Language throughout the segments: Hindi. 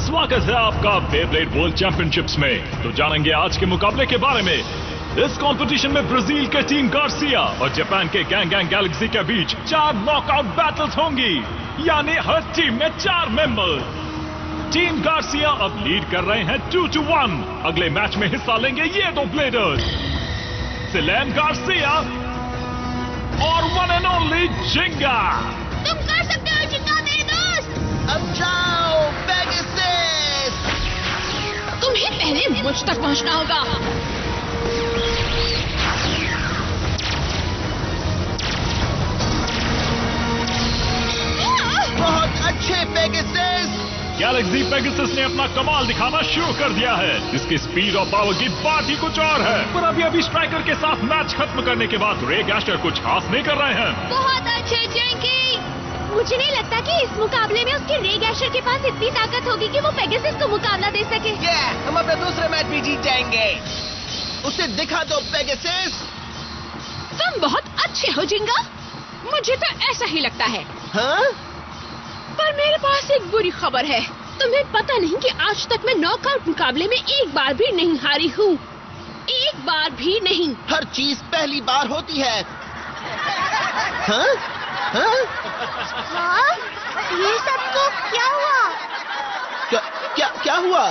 स्वागत है आपका बेब्लेड वर्ल्ड चैंपियनशिप्स में। तो जानेंगे आज के मुकाबले के बारे में। इस कंपटीशन में ब्राजील के टीम गार्सिया और जापान के गैंग गैलेक्सी के बीच 4 नॉकआउट बैटल्स होंगी, यानी हर टीम में 4 मेंबर्स। टीम गार्सिया अब लीड कर रहे हैं 2-1। अगले मैच में हिस्सा लेंगे ये 2 ब्लेडर्स, सिलेम गार्सिया और वन एंड ओनली जिंगा। तुम कर सकते हो जिंगा मेरे दोस्त। अब जाओ पेगासस। तुम्हें पहले मुझ तक पहुंचना होगा। बहुत अच्छे पेगासस। गैलेक्सी पेगासस ने अपना कमाल दिखाना शुरू कर दिया है। इसकी स्पीड और पावर की बात ही कुछ और है। पर अभी स्ट्राइकर के साथ मैच खत्म करने के बाद रे गैशर कुछ खास नहीं कर रहे हैं। बहुत अच्छे जेंकी। मुझे नहीं लगता कि इस मुकाबले में उसके रे गैशर के पास इतनी ताकत होगी कि वो पेगासस को मुकाबला दे सके। हम अपना दूसरा मैच भी जीत जाएंगे। उसे दिखा दो पेगासस। तुम बहुत अच्छे हो जिंगा, मुझे तो ऐसा ही लगता है। हाँ? पर मेरे पास एक बुरी खबर है। तुम्हें पता नहीं कि आज तक मैं नॉकआउट मुकाबले में एक बार भी नहीं हारी हूँ। एक बार भी नहीं। हर चीज पहली बार होती है। हाँ? हाँ? हाँ? ये सबको क्या हुआ? क्या हुआ?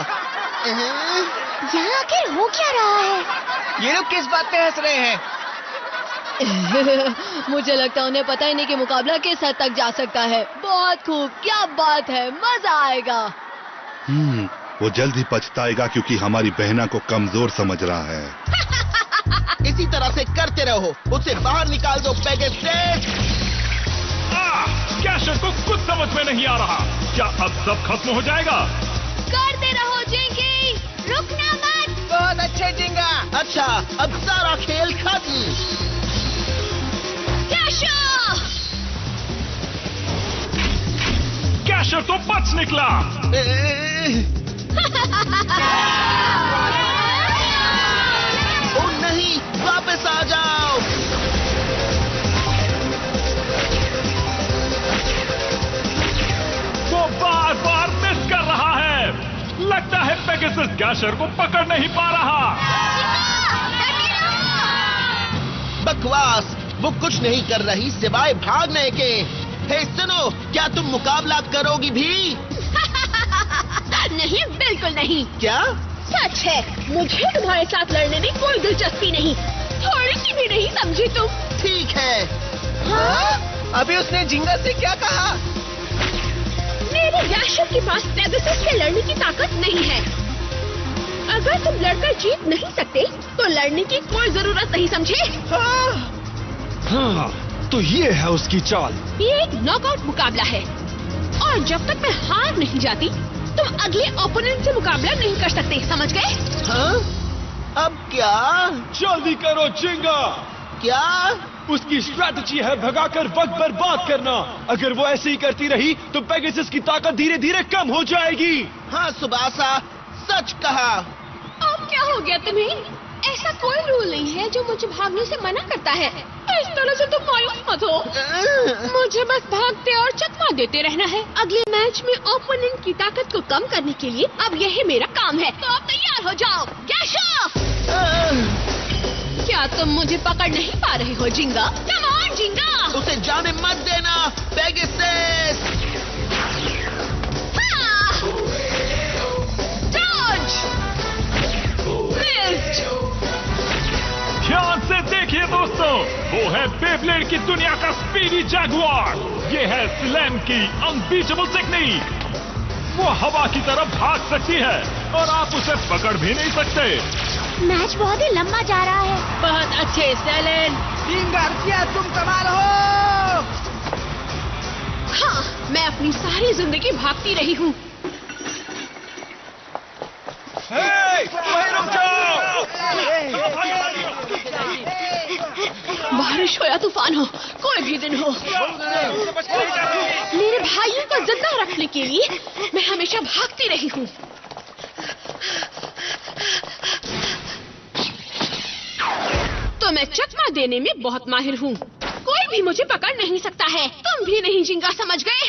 यहाँ आखिर हो क्या रहा है? ये लोग किस बात पे हंस रहे हैं? मुझे लगता है उन्हें पता ही नहीं कि मुकाबला किस हद तक जा सकता है। बहुत खूब, क्या बात है, मजा आएगा। वो जल्द ही पछताएगा क्योंकि हमारी बहना को कमजोर समझ रहा है। इसी तरह से करते रहो, उसे बाहर निकाल दो पेगासस। गैशर को कुछ समझ में नहीं आ रहा। क्या अब सब खत्म हो जाएगा? करते रहो जेंकी, रुकना मत। बहुत अच्छे जिंगा। अच्छा, अब सारा खेल खत्म। गैशर तो बच निकला। ओ नहीं, वापस आ जाओ। वो बार बार मिस कर रहा है। लगता है पेगासस गैशर को पकड़ नहीं पा रहा। बकवास, वो कुछ नहीं कर रही सिवाय भागने के। हे सुनो, क्या तुम मुकाबला करोगी भी? नहीं, बिल्कुल नहीं। क्या? सच है, मुझे तुम्हारे साथ लड़ने में कोई दिलचस्पी नहीं, थोड़ी सी भी नहीं, समझी तुम? ठीक है। हाँ? अभी उसने जिंगा से क्या कहा? मेरे गैशर के पास पेगासस से लड़ने की ताकत नहीं है। अगर तुम लड़कर जीत नहीं सकते तो लड़ने की कोई जरूरत नहीं, समझे? हाँ, तो ये है उसकी चाल। ये एक नॉकआउट मुकाबला है और जब तक मैं हार नहीं जाती तुम अगले ओपोनेंट से मुकाबला नहीं कर सकते, समझ गए? हाँ? अब क्या? जल्दी करो जिंगा। क्या? उसकी स्ट्रैटेजी है भगाकर वक्त बर्बाद करना। अगर वो ऐसे ही करती रही तो पेगासस की ताकत धीरे धीरे कम हो जाएगी। हाँ सुबासा, सच कहा। अब क्या हो गया तुम्हें? ऐसा कोई रूल नहीं है जो मुझे भागने से मना करता है। इस तरह से तुम मायूस मत हो। मुझे बस भागते और चकमा देते रहना है। अगले मैच में ओपोनेंट की ताकत को कम करने के लिए अब यही मेरा काम है। तो अब तैयार हो जाओ। गैशर! क्या तुम मुझे पकड़ नहीं पा रहे हो जिंगा? कम ऑन जिंगा! उसे जाने मत देना पेगासस। डॉज! मिस्ड! ध्यान से देखिए दोस्तों, वो है बेब्लेड की दुनिया का स्पीडी जैगुआर। ये है सिलेम की अनबीटेबल टेक्निक। वो हवा की तरफ भाग सकती है और आप उसे पकड़ भी नहीं सकते। मैच बहुत ही लंबा जा रहा है। बहुत अच्छे सेलेन। टीम गार्सिया, तुम कमाल हो। हाँ, मैं अपनी सारी जिंदगी भागती रही हूँ। बारिश हो या तूफान हो, कोई भी दिन हो, मेरे भाइयों को जिंदा रखने के लिए मैं हमेशा भागती रही हूँ। तो मैं चकमा देने में बहुत माहिर हूँ। कोई भी मुझे पकड़ नहीं सकता है। तुम भी नहीं जिंगा, समझ गए?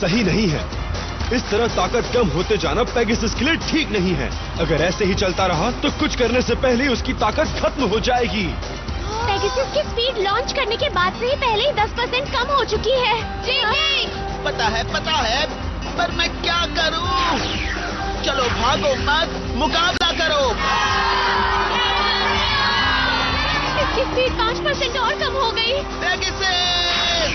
सही नहीं है। इस तरह ताकत कम होते जाना पेगासस के लिए ठीक नहीं है। अगर ऐसे ही चलता रहा तो कुछ करने से पहले ही उसकी ताकत खत्म हो जाएगी। पेगासस की स्पीड लॉन्च करने के बाद से ही पहले ही 10% कम हो चुकी है। पता है, पर मैं क्या करूं? चलो भागो मत, मुकाबला करो। इसकी स्पीड 5% और कम हो गई। पेगासस!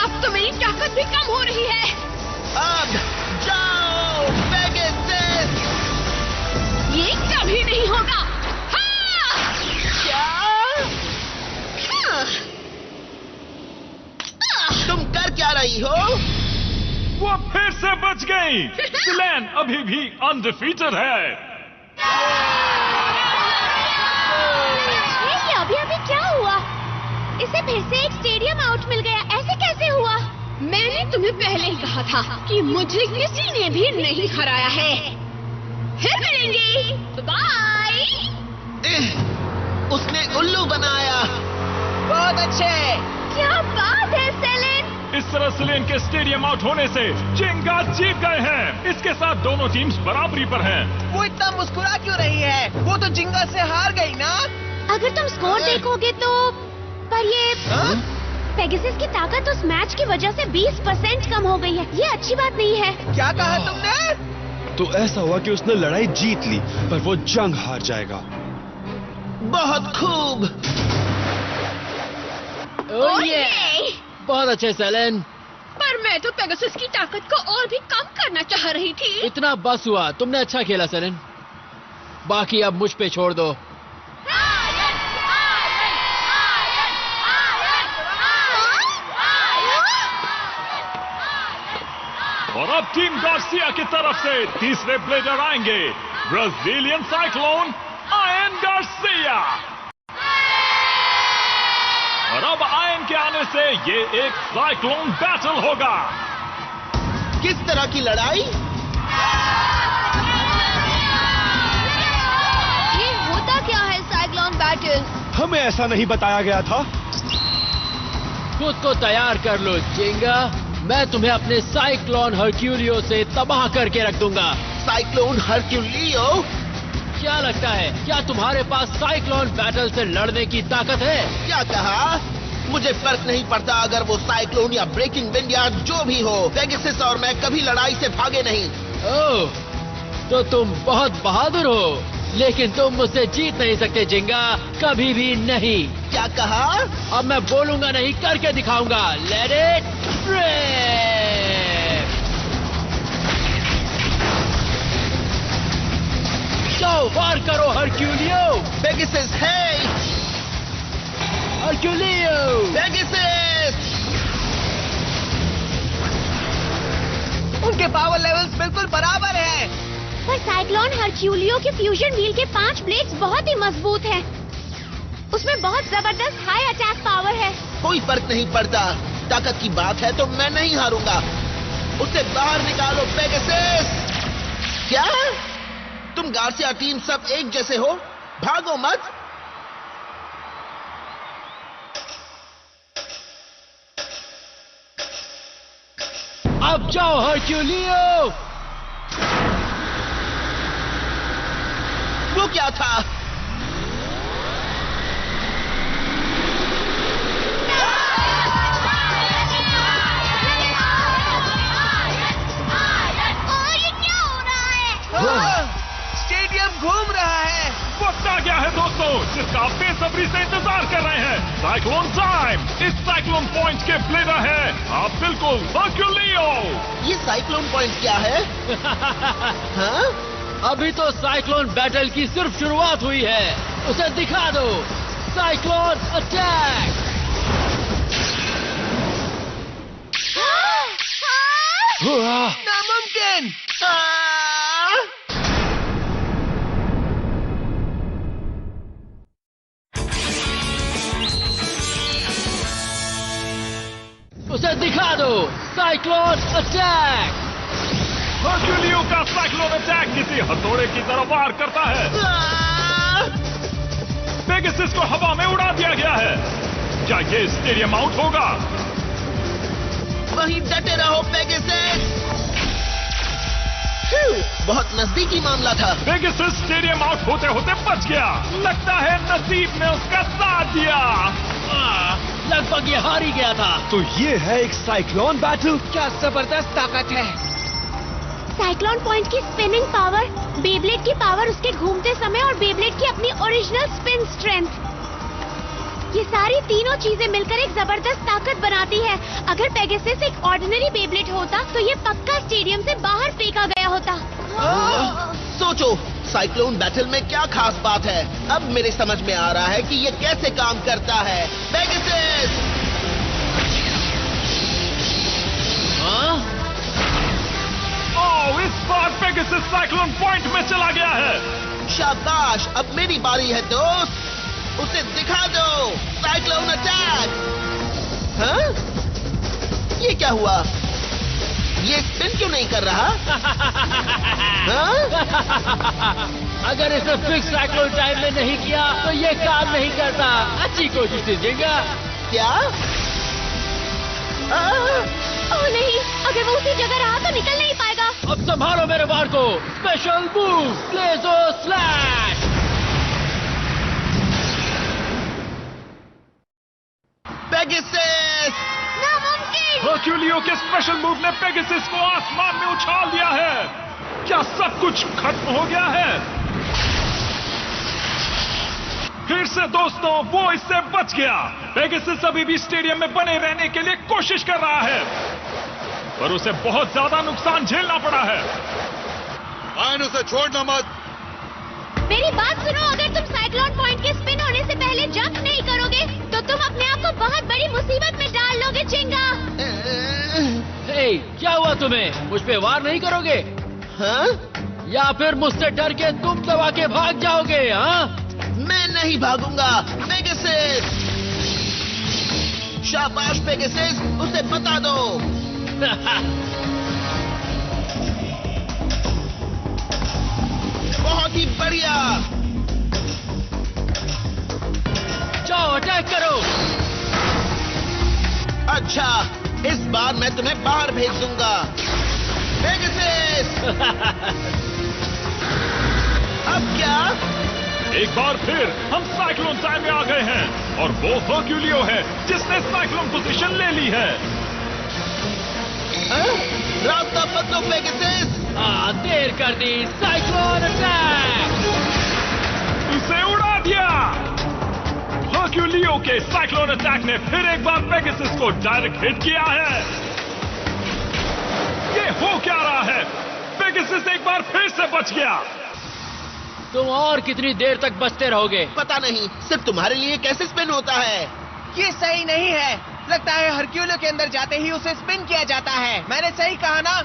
अब तो मेरी ताकत भी कम हो रही है। अब जाओ पेगासस! ये कभी नहीं होगा। हाँ! क्या? हाँ! तुम कर क्या रही हो? वो फिर से बच गई। सिलेन अभी भी अनडिफीटेड है। ये अभी क्या हुआ? इसे फिर से एक स्टेडियम आउट मिल गया। ऐसे कैसे हुआ? मैंने तुम्हें पहले ही कहा था कि मुझे किसी ने भी नहीं हराया है। फिर मिलेंगे। बाय। उसने उल्लू बनाया। बहुत अच्छे। क्या बात है सेलेन? इस तरह सिलेन के स्टेडियम आउट होने से जिंगा जीत गए हैं। इसके साथ दोनों टीम्स बराबरी पर हैं। वो इतना मुस्कुरा क्यों रही है? वो तो जिंगा से हार गई ना। अगर तुम स्कोर देखोगे तो पर ये पेगासस की ताकत उस मैच की वजह से 20% कम हो गई है। ये अच्छी बात नहीं है। क्या कहा तुमने? तो ऐसा हुआ कि उसने लड़ाई जीत ली, पर वो जंग हार जाएगा। बहुत खूब। ओये! बहुत अच्छे सेलेन। पर मैं तो पेगासस की ताकत को और भी कम करना चाह रही थी। इतना बस हुआ। तुमने अच्छा खेला सेलेन। बाकी अब मुझ पे छोड़ दो। और अब टीम गार्सिया की तरफ से तीसरे ब्लेडर आएंगे। Brazilian cyclone ion Garcia. और अब आयन के आने से ये एक साइक्लोन बैटल होगा। किस तरह की लड़ाई? ये होता क्या है साइक्लोन बैटल? हमें ऐसा नहीं बताया गया था। खुद को तैयार कर लो जिंगा। मैं तुम्हें अपने साइक्लोन हरक्यूलियो से तबाह करके रख दूंगा। साइक्लोन हरक्यूलियो? क्या लगता है, क्या तुम्हारे पास साइक्लोन बैटल से लड़ने की ताकत है? क्या कहा? मुझे फर्क नहीं पड़ता अगर वो साइक्लोन या ब्रेकिंग विंड या जो भी हो। पेगासस और मैं कभी लड़ाई से भागे नहीं। ओह, तो तुम बहुत बहादुर हो, लेकिन तुम मुझसे जीत नहीं सकते जिंगा, कभी भी नहीं। क्या कहा? अब मैं बोलूंगा नहीं, करके दिखाऊंगा। Let it rip. जाओ, वार करो हरक्यूलियो। पेगासस है। हरक्यूलियो। पेगासस! उनके पावर लेवल्स बिल्कुल बराबर हैं। पर साइक्लोन हरक्यूलियो के फ्यूजन व्हील के 5 ब्लेड्स बहुत ही मजबूत हैं। उसमें बहुत जबरदस्त हाई अटैक पावर है। कोई फर्क नहीं पड़ता। ताकत की बात है तो मैं नहीं हारूंगा। उसे बाहर निकालो पेगासस। क्या तुम गार्सिया टीम सब एक जैसे हो? भागो मत। अब जाओ हरक्यूलियो। वो क्या था? स्टेडियम घूम रहा है। वक्त आ गया है दोस्तों, जिसका आप बेसब्री से इंतजार कर रहे हैं। Cyclone time. इस साइक्लोन पॉइंट के ब्लेडर है आप बिल्कुल हरक्यूलियो। ये साइक्लोन पॉइंट क्या है? हाँ? अभी तो साइक्लोन बैटल की सिर्फ शुरुआत हुई है। उसे दिखा दो। Cyclone attack. नामुमकिन। उसे दिखा दो। Cyclone attack. हरक्यूलियो का साइक्लोन अटैक किसी हथौड़े की तरह वार करता है। पेगासस को हवा में उड़ा दिया गया है। क्या ये स्टेडियम आउट होगा? वहीं डटे रहो पेगासस। बहुत नजदीकी मामला था। पेगासस स्टेडियम आउट होते होते बच गया। लगता है नसीब ने उसका साथ दिया। लगभग ये हार ही गया था। तो ये है एक साइक्लोन बैटल। क्या जबरदस्त ताकत है। साइक्लोन पॉइंट की स्पिनिंग पावर, बेब्लेड की पावर उसके घूमते समय और बेब्लेड की अपनी ओरिजिनल स्पिन स्ट्रेंथ, ये सारी तीनों चीजें मिलकर एक जबरदस्त ताकत बनाती है। अगर पेगासस एक ऑर्डिनरी बेब्लेड होता तो ये पक्का स्टेडियम से बाहर फेंका गया होता। सोचो, साइक्लोन बैटल में क्या खास बात है। अब मेरे समझ में आ रहा है कि ये कैसे काम करता है। पेगासस! ओह, इस बार पेगासस साइक्लोन पॉइंट में चला गया है। शाबाश, अब मेरी बारी है दोस्त। उसे दिखा दो साइक्लोन अटैक। हाँ? ये क्या हुआ? ये स्पिन क्यों नहीं कर रहा? हाँ? अगर इसे फिक्स साइक्लोन टाइम में नहीं किया तो ये काम नहीं करता। अच्छी कोशिश थी जिंगा। क्या? ओह नहीं, अगर वो उसी जगह रहा तो निकल नहीं पाएगा। अब संभालो मेरे वार को। Special move Blazo slash. Pegasus! नामुमकिन! हरक्यूलियो के स्पेशल मूव ने पेगासस को आसमान में उछाल दिया है। क्या सब कुछ खत्म हो गया है? फिर से दोस्तों, वो इससे बच गया। पेगासस अभी भी स्टेडियम में बने रहने के लिए कोशिश कर रहा है, पर उसे बहुत ज्यादा नुकसान झेलना पड़ा है। उसे छोड़ना मत। मेरी बात सुनो, अगर तुम साइक्लोन पॉइंट के स्पिन होने से पहले जंप नहीं करोगे तो तुम अपने आप को बहुत बड़ी मुसीबत में डाल लोगे चिंगा। हे, क्या हुआ तुम्हें? मुझ पे वार नहीं करोगे? हाँ? या फिर मुझसे डर के तुम दबा के भाग जाओगे? हाँ? मैं नहीं भागूंगा। पेगासस! शाबाश पेगासस, उसे बता दो। बहुत ही बढ़िया। जाओ अटैक करो। अच्छा, इस बार मैं तुम्हें बाहर भेज दूंगा। पेगासस! अब क्या? एक बार फिर हम साइक्लोन टाइम में आ गए हैं और वो हरक्यूलियो है जिसने साइक्लोन पोजीशन ले ली है। रास्ता बदलो पेगासस! देर कर दी। Cyclone attack. उसे उड़ा दिया। हरक्यूलियो के साइक्लोन अटैक ने फिर एक बार पेगासस को डायरेक्ट हिट किया है। ये हो क्या रहा है? पेगासस एक बार फिर से बच गया। तुम और कितनी देर तक बचते रहोगे? पता नहीं, सिर्फ तुम्हारे लिए कैसे स्पिन होता है। ये सही नहीं है। लगता है हरक्यूलियो के अंदर जाते ही उसे स्पिन किया जाता है। मैंने सही कहा ना?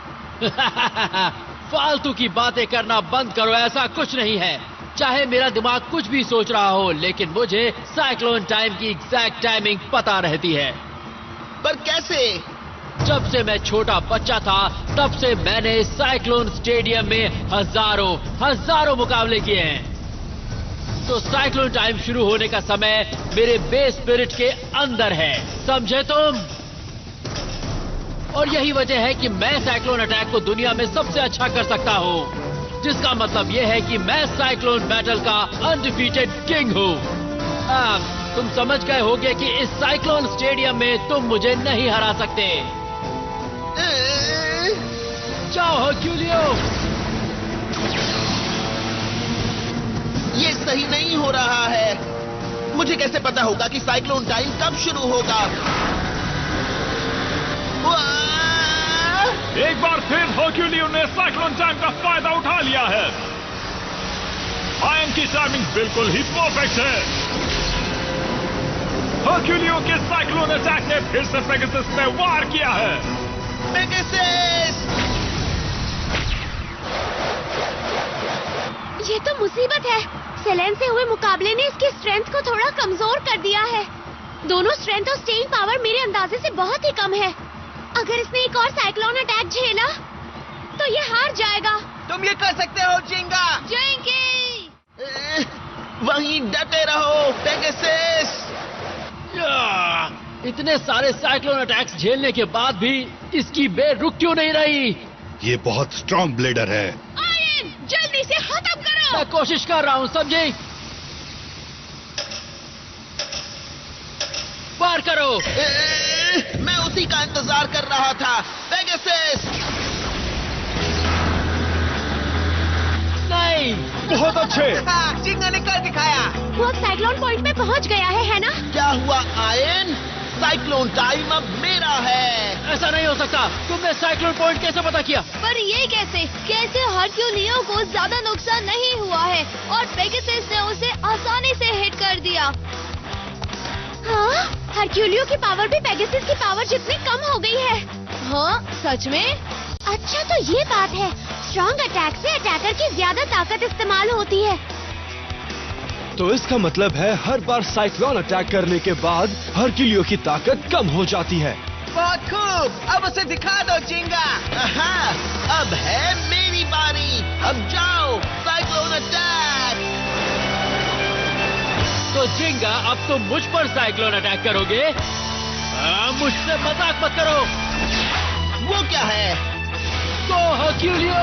फालतू की बातें करना बंद करो। ऐसा कुछ नहीं है। चाहे मेरा दिमाग कुछ भी सोच रहा हो, लेकिन मुझे साइक्लोन टाइम की एग्जैक्ट टाइमिंग पता रहती है। पर कैसे? जब से मैं छोटा बच्चा था तब से मैंने साइक्लोन स्टेडियम में हजारों मुकाबले किए हैं। तो साइक्लोन टाइम शुरू होने का समय मेरे बेस स्पिरिट के अंदर है, समझे तुम? और यही वजह है कि मैं साइक्लोन अटैक को दुनिया में सबसे अच्छा कर सकता हूँ, जिसका मतलब यह है कि मैं साइक्लोन बैटल का अनडिफीटेड किंग हूँ। तुम समझ गए होगे कि इस साइक्लोन स्टेडियम में तुम मुझे नहीं हरा सकते। जाओ हरक्यूलियो। ये सही नहीं हो रहा है। मुझे कैसे पता होगा कि साइक्लोन टाइम कब शुरू होगा? एक बार फिर हरक्यूलियो ने साइक्लोन टाइम का फायदा उठा लिया है। आयन की टाइमिंग बिल्कुल ही परफेक्ट है। हरक्यूलियो के साइक्लोन अटैक ने फिर से पेगासस पे वार किया है। पेगासस! ये तो मुसीबत है। सेलेन से हुए मुकाबले ने इसकी स्ट्रेंथ को थोड़ा कमजोर कर दिया है। दोनों स्ट्रेंथ और स्टेइंग पावर मेरे अंदाजे से बहुत ही कम है। अगर इसने एक और साइक्लोन अटैक झेला तो ये हार जाएगा। तुम ये कर सकते हो जिंगा। जिंगी! वहीं डटे रहो पेगासस! इतने सारे साइक्लोन अटैक्स झेलने के बाद भी इसकी बेल रुक क्यों नहीं रही? ये बहुत स्ट्रॉन्ग ब्लेडर है। आयन, जल्दी से खत्म करो। मैं कोशिश कर रहा हूँ, समझे? पार करो। मैं उसी का इंतजार कर रहा था। पेगासस! नहीं। बहुत अच्छे। हाँ, जिंगा ने कर दिखाया। वो साइक्लोन पॉइंट पे पहुंच गया है ना? क्या हुआ आयन? साइक्लोन टाइम अब मेरा है। ऐसा नहीं हो सकता। तुमने साइक्लोन पॉइंट कैसे पता किया? पर ये कैसे हरक्यूलियो को ज्यादा नुकसान नहीं हुआ है और पेगासस ने उसे आसानी से हिट कर दिया। हाँ, हरक्यूलियो की पावर भी पेगासस की पावर जितनी कम हो गई है। हाँ, सच में? अच्छा, तो ये बात है। स्ट्रॉन्ग अटैक से अटैकर की ज्यादा ताकत इस्तेमाल होती है। तो इसका मतलब है हर बार साइक्लोन अटैक करने के बाद हरक्यूलियो की ताकत कम हो जाती है। बहुत खूब। अब उसे दिखा दो जिंगा। हाँ, अब है मेरी बारी। अब जाओ, साइक्लोन अटैक। तो जिंगा, अब तुम मुझ पर साइक्लोन अटैक करोगे? मुझसे मजाक मत करो। वो क्या है? तो हरक्यूलियो!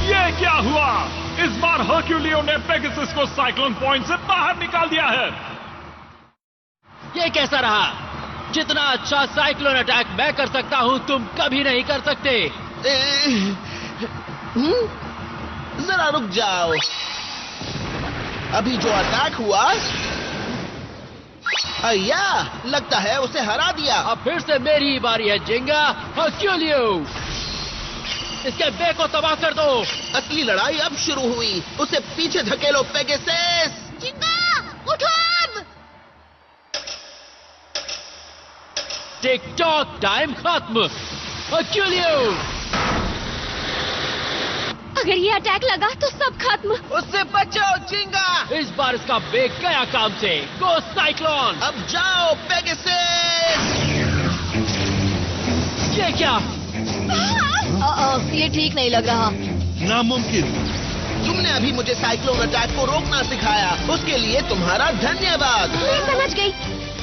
ये क्या हुआ? इस बार हरक्यूलियो ने पेगासस को साइक्लोन पॉइंट से बाहर निकाल दिया है। ये कैसा रहा? जितना अच्छा साइक्लोन अटैक मैं कर सकता हूँ, तुम कभी नहीं कर सकते। जरा रुक जाओ। अभी जो अटैक हुआ, अय्या, लगता है उसे हरा दिया। अब फिर से मेरी ही बारी है जिंगा। हरक्यूलियो, इसके बे को तबाह कर दो। असली लड़ाई अब शुरू हुई। उसे पीछे धकेलो पेगासस। जिंगा, उठो अब। टिक टॉक टाइम खत्म। हरक्यूलियो! अगर ये अटैक लगा तो सब खत्म। उससे बचो जिंगा। इस बार इसका बेग गया काम से। गो साइक्लोन! अब जाओ पेगासस। ये क्या? ये ठीक नहीं लग रहा। नामुमकिन। तुमने अभी मुझे साइक्लोन अटैक को रोकना सिखाया। उसके लिए तुम्हारा धन्यवाद। मैं समझ गई।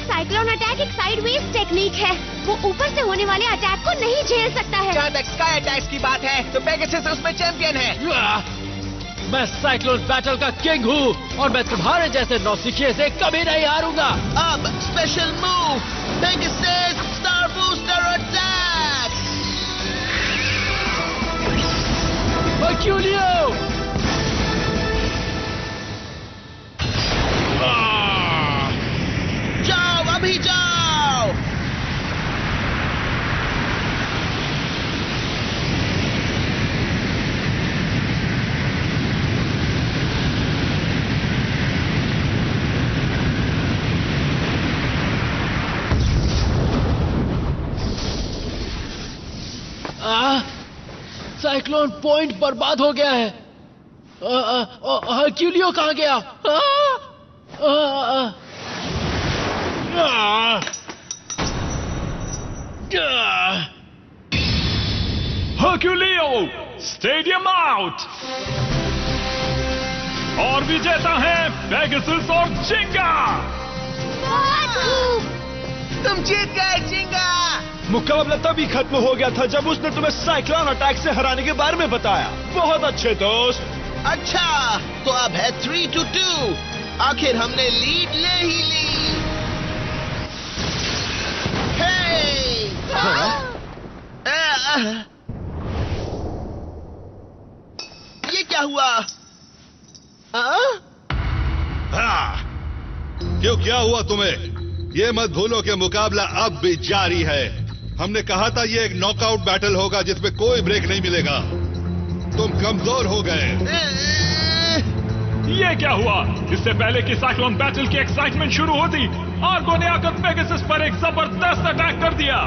साइक्लोन अटैक एक साइडवेज टेक्निक है। वो ऊपर से होने वाले अटैक को नहीं झेल सकता है। जहाँ तक स्काई अटैक्स की बात है, तो पेगासस उसमें चैंपियन है। मैं साइक्लोन बैटल का किंग हूँ और मैं तुम्हारे जैसे नौसिखिए से कभी नहीं हारूंगा। अब special move, Pegasus star booster attack. Herculeo! जाओ, अभी जाओ। साइक्लोन पॉइंट बर्बाद हो गया है। हरक्यूलियो कहाँ गया? हरक्यूलियो, स्टेडियम आउट। और विजेता है पेगासस और जिंगा। तुम जीत गए जिंगा। मुकाबला तभी खत्म हो गया था जब उसने तुम्हें साइक्लोन अटैक से हराने के बारे में बताया। बहुत अच्छे दोस्त। अच्छा, तो अब है 3-2। आखिर हमने लीड ले ही ली। हे! ये क्या हुआ? हाँ। क्यों, क्या हुआ तुम्हें? ये मत भूलो कि मुकाबला अब भी जारी है। हमने कहा था ये एक नॉकआउट बैटल होगा जिसमें कोई ब्रेक नहीं मिलेगा। तुम कमजोर हो गए। ये क्या हुआ? इससे पहले कि साइक्लोन बैटल की एक्साइटमेंट शुरू होती, आर्गो ने आकर पेगासस पर एक जबरदस्त अटैक कर दिया।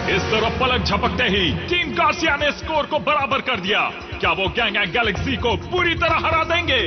इस तरफ पलक झपकते ही टीम गार्सिया ने स्कोर को बराबर कर दिया। क्या वो गैंग एंड गैलेक्सी को पूरी तरह हरा देंगे?